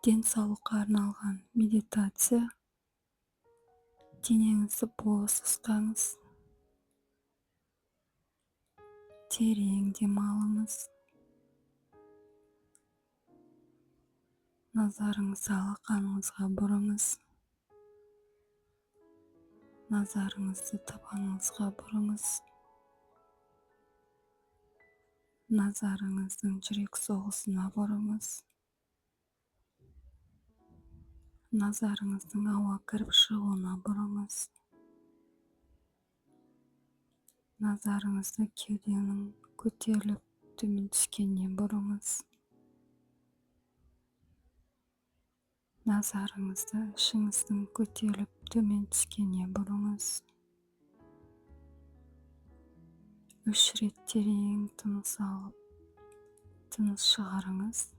Денсаулыққа арналған медитация. Денеңізді бос ұстаңыз. Терең демалыңыз. Назарыңызды алақаныңызға бұрыңыз. Назарыңызды табаныңызға бұрыңыз. Назарыңыздың жүрек соғысына бұрыңыз. Назарыңыздың ауа кіріп шығуына бұрыңыз. Назарыңызды кеуденің көтеріліп төмен түскеніне бұрыңыз. Назарыңызды ішіңіздің көтеріліп төмен түскеніне бұрыңыз. 3 рет терең тыныс алып, тыныс шығарыңыз.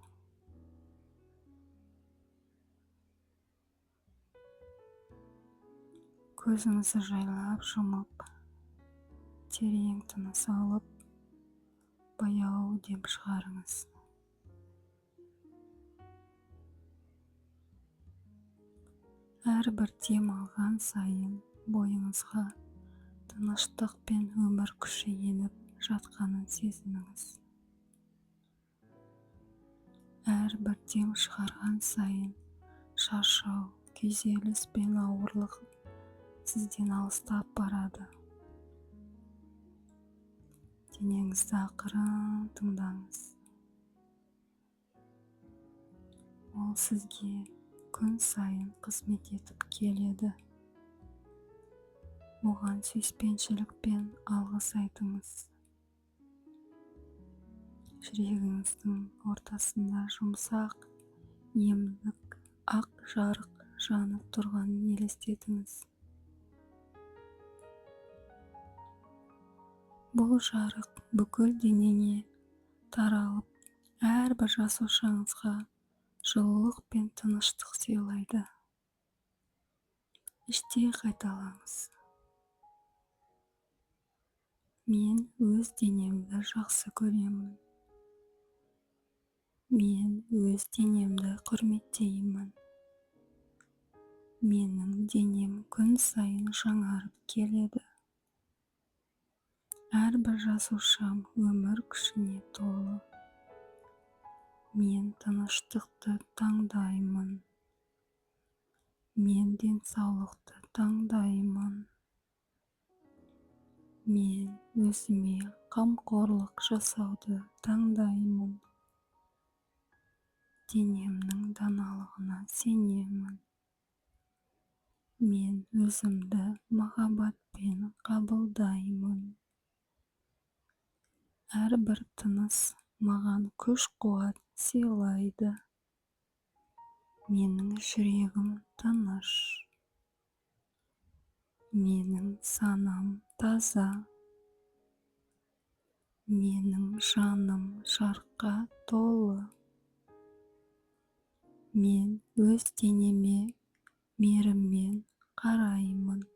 Көзіңізді жайлап жұмып, терең тыныс алып, баяу дем шығарыңыз. Әрбір дем алған сайын бойыңызға тыныштық пен өмір күші еніп жатқанын сезініңіз. Әрбір дем шығарған сайын шаршау, күйзеліс пен ауырлық сізден алыстап барады. Денеңізді ақырын тыңдаңыз. Ол сізге күн сайын қызмет етіп келеді. Оған сүйіспеншілік пен алғыс айтыңыз. Жүрегіңіздің ортасында жұмсақ, емдік, ақ жарық жанып тұрғанын елестетіңіз. Бұл жарық бүкіл денеңе таралып, әрбір жасушаңызға жылулық пен тыныштық сыйлайды. Іштей қайталаңыз. Мен өз денемді жақсы көремін. Мен өз денемді құрметтеймін. Менің денем күн сайын жаңарып келеді. Әрбір жасушам өмір күшіне толы. Мен тыныштықты таңдаймын. Мен денсаулықты таңдаймын. Мен өзіме қамқорлық жасауды таңдаймын. Денемнің даналығына сенемін. Мен өзімді махаббатпен қабылдаймын. Әрбір тыныс маған күш-қуат сыйлайды. Менің жүрегім тыныш. Менің санам таза. Менің жаным жарыққа толы. Мен өз денеме мейіріммен қараймын.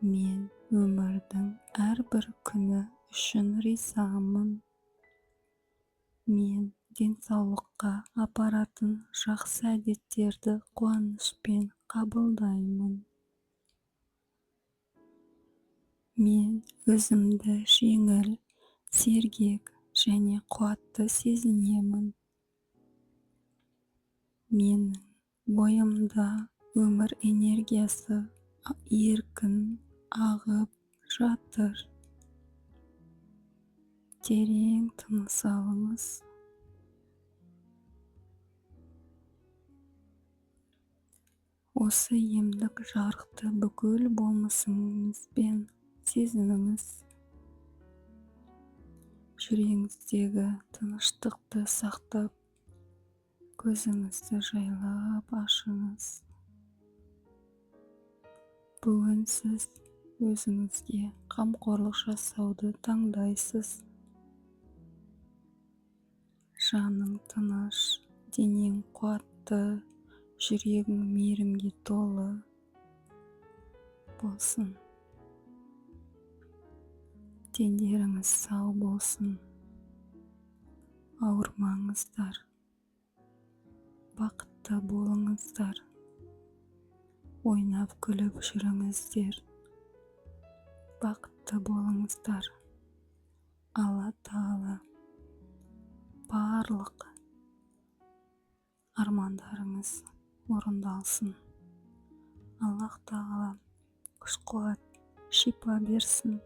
Мен өмірдің әрбір күні үшін ризамын. Мен денсаулыққа апаратын жақсы әдеттерді қуанышпен қабылдаймын. Мен өзімді жеңіл, сергек және қуатты сезінемін. Менің бойымда өмір энергиясы еркін ағып жатыр. Терең тыныс алыңыз. Осы емдік жарықты бүкіл болмысыңызбен сезініңіз. Жүрегіңіздегі тыныштықты сақтап, көзіңізді жайлап ашыңыз. Бүгін сіз өзіңізге қамқорлық жасауды таңдайсыз. Жаның тыныш, денең қуатты, жүрегің мейірімге толы болсын. Дендеріңіз сау болсын. Ауырмаңыздар. бақытты болыңыздар, ойнап күліп жүріңіздер, бақытты болыңыздар. Алла Тағала барлық армандарыңыз орындалсын. Аллах Тағала күш-қуат, шипа берсін.